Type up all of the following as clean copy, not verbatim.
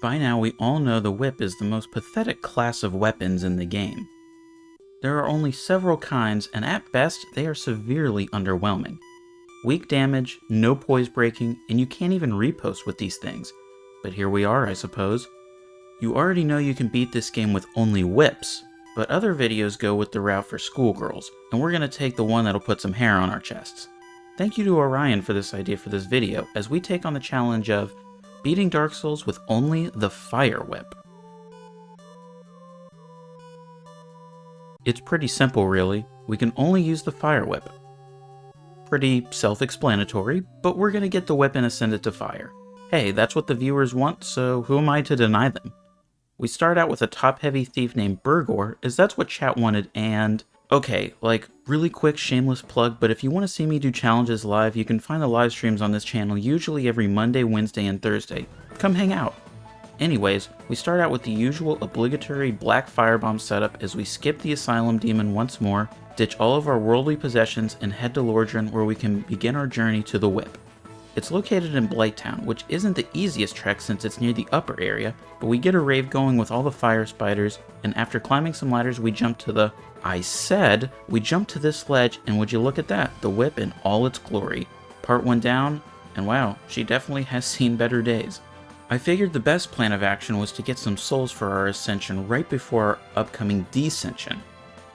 By now we all know the whip is the most pathetic class of weapons in the game. There are only several kinds, and at best they are severely underwhelming. Weak damage, no poise breaking, and you can't even repost with these things. But here we are, I suppose. You already know you can beat this game with only whips, but other videos go with the route for schoolgirls, and we're going to take the one that'll put some hair on our chests. Thank you to Orion for this idea for this video, as we take on the challenge of beating Dark Souls with only the Fire Whip. It's pretty simple really, we can only use the Fire Whip. Pretty self-explanatory, but we're gonna get the whip and ascend it to fire. Hey, that's what the viewers want, so who am I to deny them? We start out with a top-heavy thief named Bergor, as that's what chat wanted, and okay, like, really quick shameless plug, but if you want to see me do challenges live, you can find the live streams on this channel usually every Monday, Wednesday, and Thursday. Come hang out! Anyways, we start out with the usual obligatory black firebomb setup as we skip the Asylum demon once more, ditch all of our worldly possessions, and head to Challengerun where we can begin our journey to the whip. It's located in Blighttown, which isn't the easiest trek since it's near the upper area, but we get a rave going with all the fire spiders, and after climbing some ladders we jump to the... we jumped to this ledge, and would you look at that, the whip in all its glory. Part 1 down, and wow, she definitely has seen better days. I figured the best plan of action was to get some souls for our ascension right before our upcoming descension.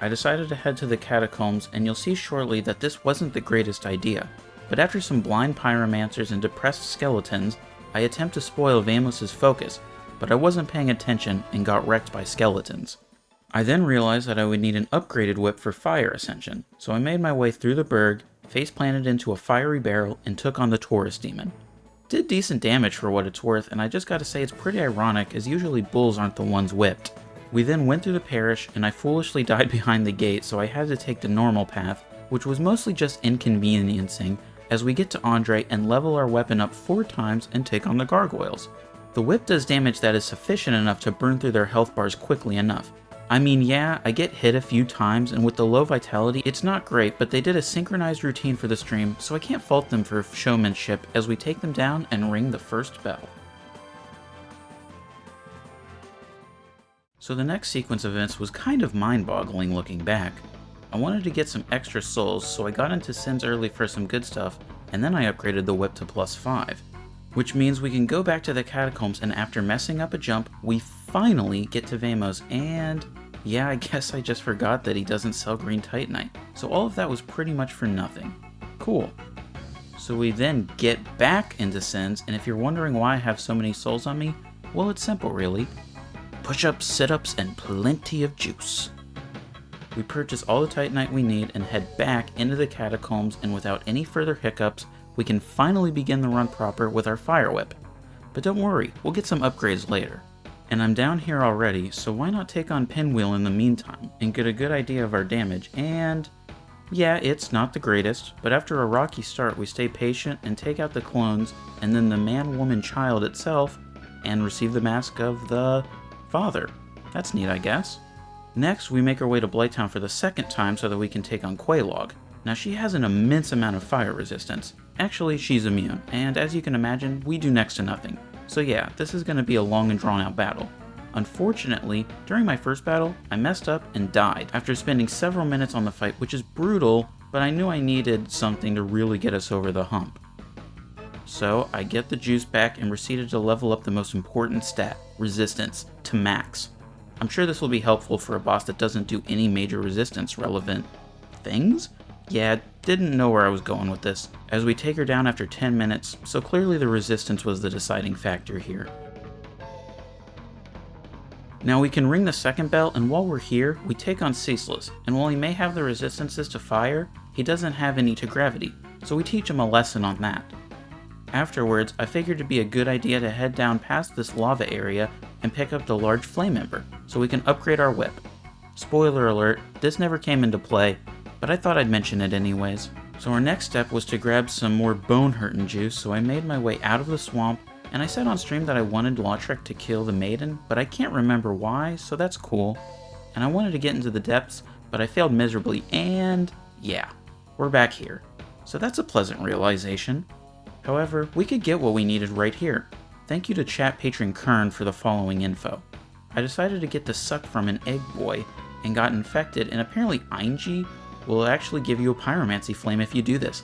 I decided to head to the catacombs, and you'll see shortly that this wasn't the greatest idea. But after some blind pyromancers and depressed skeletons, I attempt to spoil Vamos's focus, but I wasn't paying attention and got wrecked by skeletons. I then realized that I would need an upgraded whip for fire ascension, so I made my way through the berg, face planted into a fiery barrel, and took on the Taurus demon. Did decent damage for what it's worth, and I just gotta say it's pretty ironic as usually bulls aren't the ones whipped. We then went through the parish, and I foolishly died behind the gate, so I had to take the normal path, which was mostly just inconveniencing, as we get to Andre and level our weapon up 4 times and take on the gargoyles. The whip does damage that is sufficient enough to burn through their health bars quickly enough. I mean, yeah, I get hit a few times, and with the low vitality, it's not great, but they did a synchronized routine for the stream, so I can't fault them for showmanship as we take them down and ring the first bell. So the next sequence of events was kind of mind-boggling looking back. I wanted to get some extra souls, so I got into Sins early for some good stuff, and then I upgraded the whip to +5. Which means we can go back to the catacombs, and after messing up a jump, we finally get to Vamos, and yeah, I guess I just forgot that he doesn't sell green titanite, so all of that was pretty much for nothing. Cool. So we then get back into Sins, and if you're wondering why I have so many souls on me, well, it's simple really. Push-ups, sit-ups, and plenty of juice. We purchase all the titanite we need and head back into the catacombs, and without any further hiccups, we can finally begin the run proper with our fire whip. But don't worry, we'll get some upgrades later. And I'm down here already, so why not take on Pinwheel in the meantime, and get a good idea of our damage, and... yeah, it's not the greatest, but after a rocky start we stay patient and take out the clones, and then the man-woman-child itself, and receive the mask of the... father. That's neat, I guess. Next, we make our way to Blighttown for the second time so that we can take on Quelaag. Now she has an immense amount of fire resistance. Actually, she's immune, and as you can imagine, we do next to nothing. So yeah, this is going to be a long and drawn out battle. Unfortunately, during my first battle, I messed up and died after spending several minutes on the fight, which is brutal, but I knew I needed something to really get us over the hump. So I get the juice back and proceeded to level up the most important stat, resistance, to max. I'm sure this will be helpful for a boss that doesn't do any major resistance relevant things? Yeah, didn't know where I was going with this, as we take her down after 10 minutes, so clearly the resistance was the deciding factor here. Now we can ring the second bell, and while we're here, we take on Ceaseless, and while he may have the resistances to fire, he doesn't have any to gravity, so we teach him a lesson on that. Afterwards, I figured it'd be a good idea to head down past this lava area and pick up the large flame ember, so we can upgrade our whip. Spoiler alert, this never came into play, but I thought I'd mention it anyways. So our next step was to grab some more bone-hurtin' juice, so I made my way out of the swamp, and I said on stream that I wanted Lautrec to kill the maiden, but I can't remember why, so that's cool. And I wanted to get into the depths, but I failed miserably, and yeah, we're back here. So that's a pleasant realization. However, we could get what we needed right here. Thank you to chat patron Kern for the following info. I decided to get the suck from an egg boy and got infected, and apparently Einji will actually give you a pyromancy flame if you do this.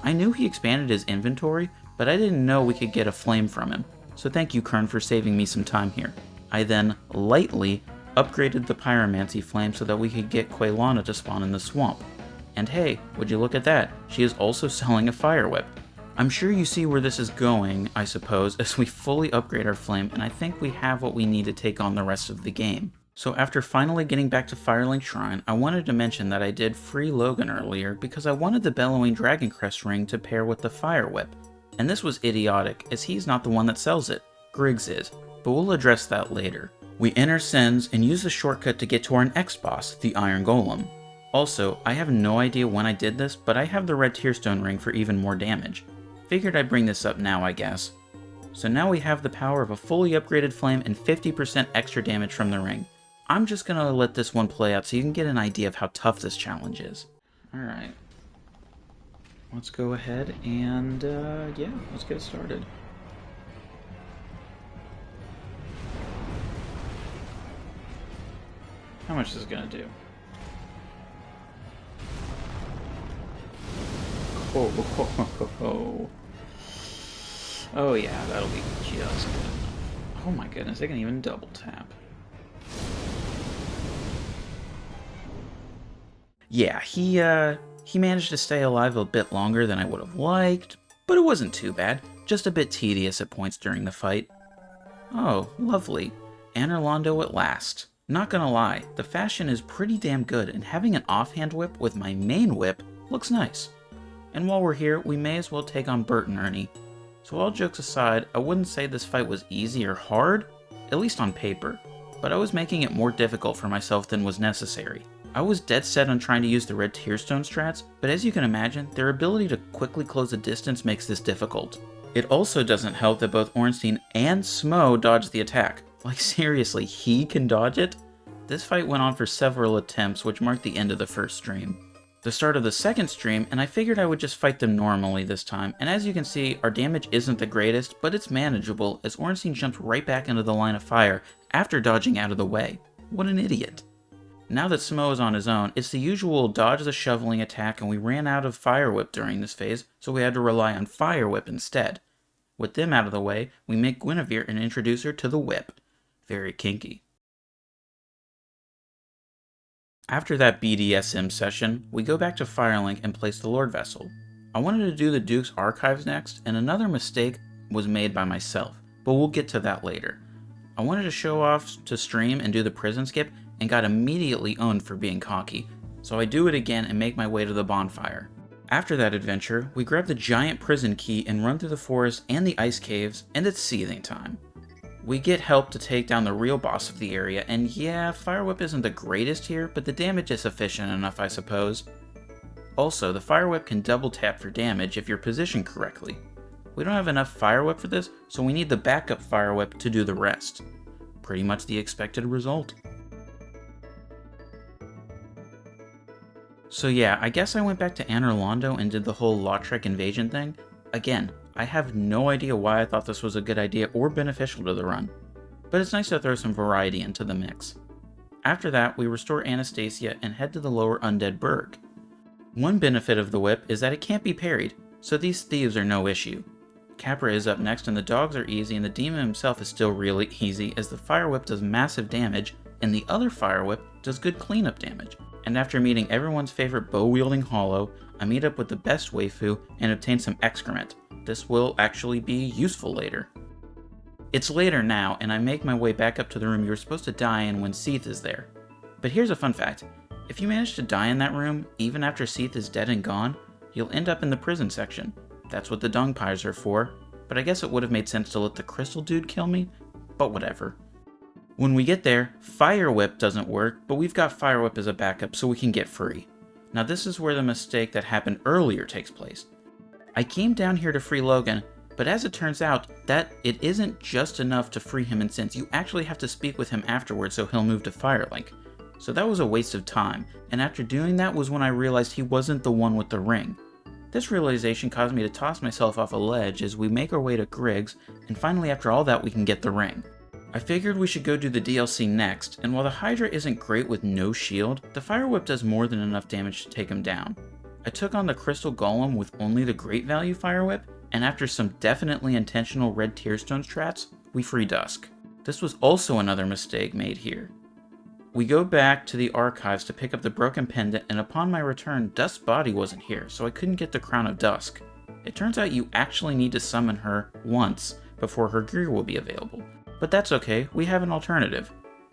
I knew he expanded his inventory, but I didn't know we could get a flame from him, so thank you Kern for saving me some time here. I then lightly upgraded the pyromancy flame so that we could get Quaylana to spawn in the swamp. And hey, would you look at that, she is also selling a fire whip. I'm sure you see where this is going, I suppose, as we fully upgrade our flame, and I think we have what we need to take on the rest of the game. So after finally getting back to Firelink Shrine, I wanted to mention that I did free Logan earlier because I wanted the Bellowing Dragon Crest ring to pair with the fire whip. And this was idiotic, as he's not the one that sells it, Griggs is, but we'll address that later. We enter Sens and use the shortcut to get to our next boss, the Iron Golem. Also, I have no idea when I did this, but I have the red Tearstone ring for even more damage. Figured I'd bring this up now, I guess. So now we have the power of a fully upgraded flame and 50% extra damage from the ring. I'm just gonna let this one play out so you can get an idea of how tough this challenge is. Alright. Let's go ahead and, yeah, let's get started. How much is this gonna do? Oh yeah, that'll be just good enough. Oh my goodness, they can even double tap. Yeah, he managed to stay alive a bit longer than I would have liked, but it wasn't too bad, just a bit tedious at points during the fight. Oh, lovely. Anorlando at last. Not gonna lie, the fashion is pretty damn good, and having an offhand whip with my main whip looks nice. And while we're here, we may as well take on Bert and Ernie. So all jokes aside, I wouldn't say this fight was easy or hard, at least on paper, but I was making it more difficult for myself than was necessary. I was dead set on trying to use the red Tearstone strats, but as you can imagine, their ability to quickly close a distance makes this difficult. It also doesn't help that both Ornstein and Smo dodge the attack. Like seriously, he can dodge it? This fight went on for several attempts, which marked the end of the first stream. The start of the second stream, and I figured I would just fight them normally this time, and as you can see, our damage isn't the greatest, but it's manageable as Ornstein jumps right back into the line of fire after dodging out of the way. What an idiot. Now that Smo is on his own, it's the usual dodge the shoveling attack, and we ran out of Fire Whip during this phase, so we had to rely on Fire Whip instead. With them out of the way, we make Guinevere and introduce her to the whip. Very kinky. After that BDSM session, we go back to Firelink and place the Lord Vessel. I wanted to do the Duke's Archives next, and another mistake was made by myself, but we'll get to that later. I wanted to show off to stream and do the prison skip, and got immediately owned for being cocky, so I do it again and make my way to the bonfire. After that adventure, we grab the giant prison key and run through the forest and the ice caves, and it's seething time. We get help to take down the real boss of the area, and yeah, Fire Whip isn't the greatest here, but the damage is sufficient enough, I suppose. Also, the Fire Whip can double tap for damage if you're positioned correctly. We don't have enough Fire Whip for this, so we need the backup Fire Whip to do the rest. Pretty much the expected result. So yeah, I guess I went back to Anorlando and did the whole Lautrec invasion thing. Again, I have no idea why I thought this was a good idea or beneficial to the run, but it's nice to throw some variety into the mix. After that, we restore Anastasia and head to the lower Undead Berg. One benefit of the whip is that it can't be parried, so these thieves are no issue. Capra is up next and the dogs are easy, and the demon himself is still really easy as the Fire Whip does massive damage and the other Fire Whip does good cleanup damage. And after meeting everyone's favorite bow-wielding Hollow, I meet up with the best waifu and obtain some excrement. This will actually be useful later. It's later now, and I make my way back up to the room you were supposed to die in when Seath is there. But here's a fun fact. If you manage to die in that room, even after Seath is dead and gone, you'll end up in the prison section. That's what the dung pies are for, but I guess it would have made sense to let the crystal dude kill me, but whatever. When we get there, Fire Whip doesn't work, but we've got Fire Whip as a backup so we can get free. Now this is where the mistake that happened earlier takes place. I came down here to free Logan, but as it turns out, that it isn't just enough to free him in Sense, you actually have to speak with him afterwards so he'll move to Firelink. So that was a waste of time, and after doing that was when I realized he wasn't the one with the ring. This realization caused me to toss myself off a ledge as we make our way to Griggs, and finally after all that we can get the ring. I figured we should go do the DLC next, and while the Hydra isn't great with no shield, the Fire Whip does more than enough damage to take him down. I took on the Crystal Golem with only the great value Fire Whip, and after some definitely intentional red Tearstone strats, we free Dusk. This was also another mistake made here. We go back to the archives to pick up the broken pendant, and upon my return, Dusk's body wasn't here, so I couldn't get the Crown of Dusk. It turns out you actually need to summon her once before her gear will be available. But that's okay, we have an alternative.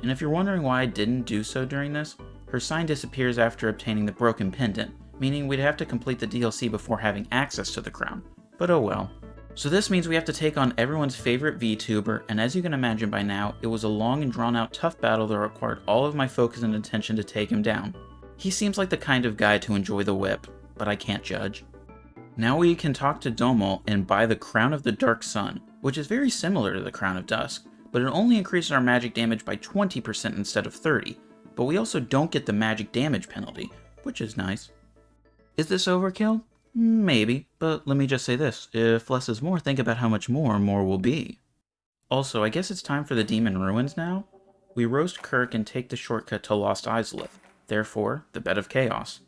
And if you're wondering why I didn't do so during this, her sign disappears after obtaining the broken pendant, meaning we'd have to complete the DLC before having access to the crown. But oh well. So this means we have to take on everyone's favorite VTuber, and as you can imagine by now, it was a long and drawn out tough battle that required all of my focus and attention to take him down. He seems like the kind of guy to enjoy the whip, but I can't judge. Now we can talk to Domal and buy the Crown of the Dark Sun, which is very similar to the Crown of Dusk, but it only increases our magic damage by 20% instead of 30%, but we also don't get the magic damage penalty, which is nice. Is this overkill? Maybe, but let me just say this, if less is more, think about how much more will be. Also, I guess it's time for the Demon Ruins now? We roast Kirk and take the shortcut to Lost Islith, therefore, the Bed of Chaos.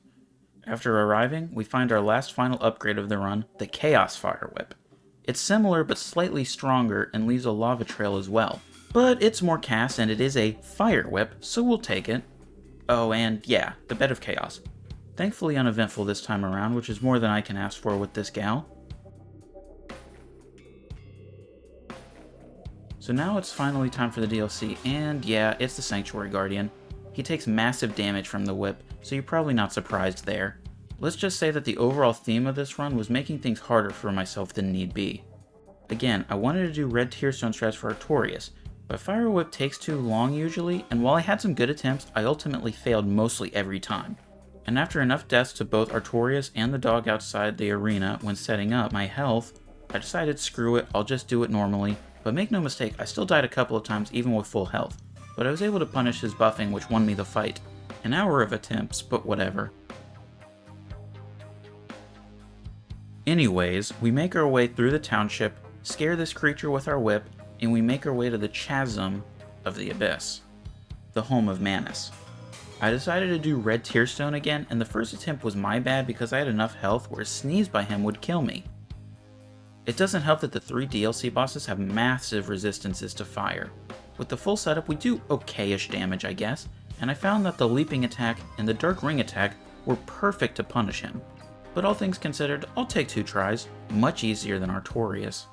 After arriving, we find our last final upgrade of the run, the Chaos Fire Whip. It's similar but slightly stronger and leaves a lava trail as well, but it's more cast and it is a Fire Whip, so we'll take it. Oh, and yeah, the Bed of Chaos. Thankfully uneventful this time around, which is more than I can ask for with this gal. So now it's finally time for the DLC, and yeah, it's the Sanctuary Guardian. He takes massive damage from the whip, so you're probably not surprised there. Let's just say that the overall theme of this run was making things harder for myself than need be. Again, I wanted to do red Tearstone strats for Artorias, but Fire Whip takes too long usually, and while I had some good attempts, I ultimately failed mostly every time. And after enough deaths to both Artorias and the dog outside the arena when setting up my health, I decided screw it, I'll just do it normally, but make no mistake, I still died a couple of times even with full health, but I was able to punish his buffing which won me the fight. An hour of attempts, but whatever. Anyways, we make our way through the township, scare this creature with our whip, and we make our way to the Chasm of the Abyss, the home of Manus. I decided to do red Tearstone again, and the first attempt was my bad because I had enough health where a sneeze by him would kill me. It doesn't help that the 3 DLC bosses have massive resistances to fire. With the full setup we do okay-ish damage I guess, and I found that the leaping attack and the dark ring attack were perfect to punish him. But all things considered, I'll take 2 tries, much easier than Artorias.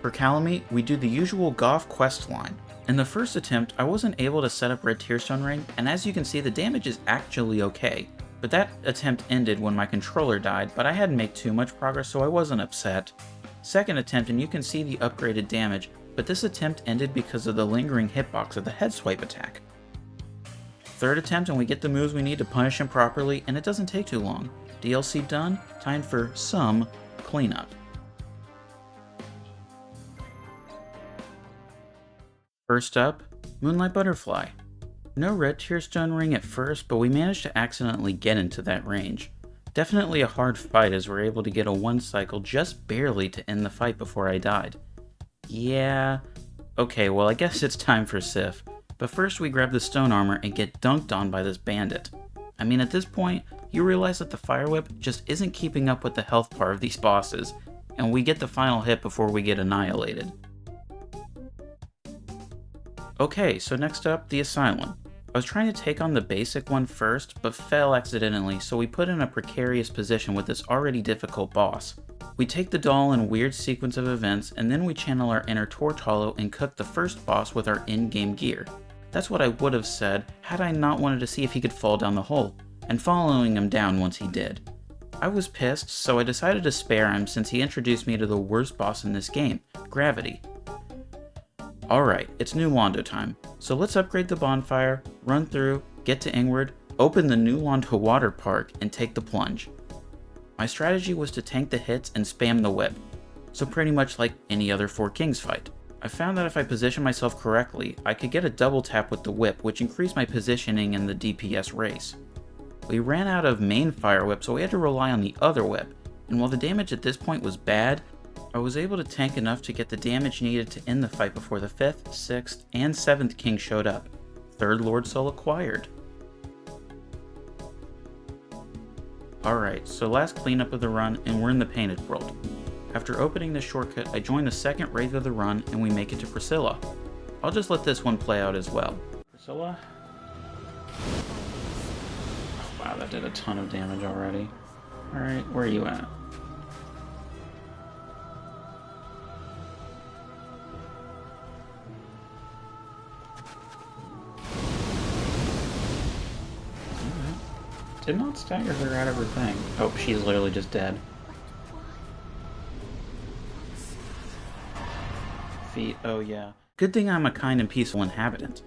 For Calamite, we do the usual Goth quest line. In the first attempt, I wasn't able to set up red Tearstone ring, and as you can see the damage is actually okay. But that attempt ended when my controller died, but I hadn't made too much progress so I wasn't upset. Second attempt and you can see the upgraded damage, but this attempt ended because of the lingering hitbox of the head swipe attack. Third attempt and we get the moves we need to punish him properly, and it doesn't take too long. DLC done, time for some cleanup. First up, Moonlight Butterfly. No red Tearstone ring at first, but we managed to accidentally get into that range. Definitely a hard fight as we're able to get a 1 cycle just barely to end the fight before I died. Yeah, okay, well I guess it's time for Sif. But first we grab the stone armor and get dunked on by this bandit. I mean at this point, you realize that the Fire Whip just isn't keeping up with the health bar of these bosses, and we get the final hit before we get annihilated. Okay, so next up, the Asylum. I was trying to take on the basic one first, but fell accidentally, so we put in a precarious position with this already difficult boss. We take the doll in a weird sequence of events, and then we channel our inner Torch Hollow and cook the first boss with our in-game gear. That's what I would have said had I not wanted to see if he could fall down the hole, and following him down once he did. I was pissed, so I decided to spare him since he introduced me to the worst boss in this game, Gravity. Alright, it's new Wando time, so let's upgrade the bonfire, run through, get to Ingward, open the new Wando water park, and take the plunge. My strategy was to tank the hits and spam the whip, so pretty much like any other 4 Kings fight. I found that if I positioned myself correctly, I could get a double tap with the whip which increased my positioning in the DPS race. We ran out of main fire whip, so we had to rely on the other whip, and while the damage at this point was bad, I was able to tank enough to get the damage needed to end the fight before the 5th, 6th, and 7th king showed up. 3rd Lord Soul acquired. Alright, so last cleanup of the run, and we're in the Painted World. After opening this shortcut, I join the second raid of the run, and we make it to Priscilla. I'll just let this one play out as well. Priscilla? Oh, wow, that did a ton of damage already. Alright, where are you at? Did not stagger her out of her thing. Oh, she's literally just dead. Feet, oh yeah. Good thing I'm a kind and peaceful inhabitant.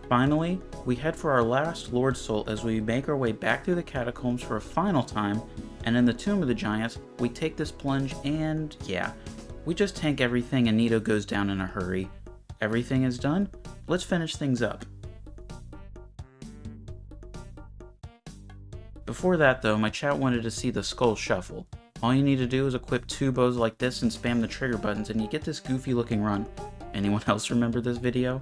Finally, we head for our last Lord Soul as we make our way back through the catacombs for a final time, and in the Tomb of the Giants, we take this plunge and yeah, we just tank everything and Nito goes down in a hurry. Everything is done, let's finish things up. Before that though, my chat wanted to see the skull shuffle. All you need to do is equip 2 bows like this and spam the trigger buttons and you get this goofy looking run. Anyone else remember this video?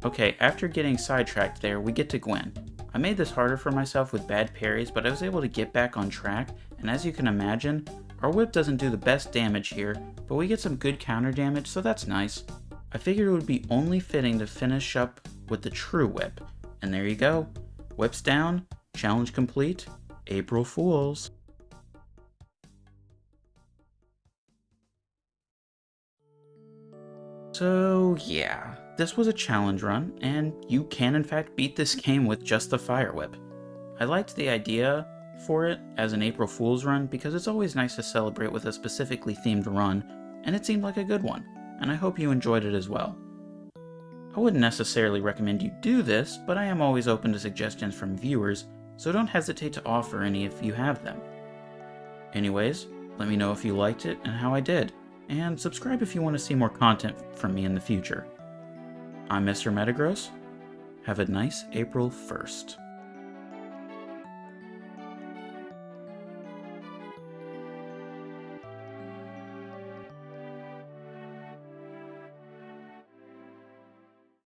Okay, after getting sidetracked there, we get to Gwen. I made this harder for myself with bad parries, but I was able to get back on track, and as you can imagine, our whip doesn't do the best damage here, but we get some good counter damage, so that's nice. I figured it would be only fitting to finish up with the true whip, and there you go. Whips down, challenge complete, April Fools. So yeah, this was a challenge run, and you can in fact beat this game with just the Fire Whip. I liked the idea for it as an April Fool's run because it's always nice to celebrate with a specifically themed run, and it seemed like a good one, and I hope you enjoyed it as well. I wouldn't necessarily recommend you do this, but I am always open to suggestions from viewers, so don't hesitate to offer any if you have them. Anyways, let me know if you liked it and how I did, and subscribe if you want to see more content from me in the future. I'm MrMetagross. Have a nice April 1st.